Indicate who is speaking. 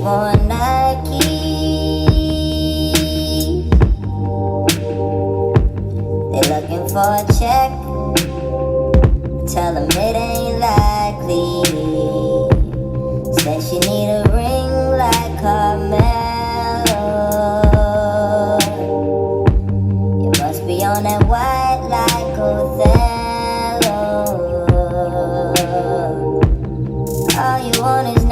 Speaker 1: want Nike. They looking for a check. Tell them it ain't likely. Said she need a ring like Carmel.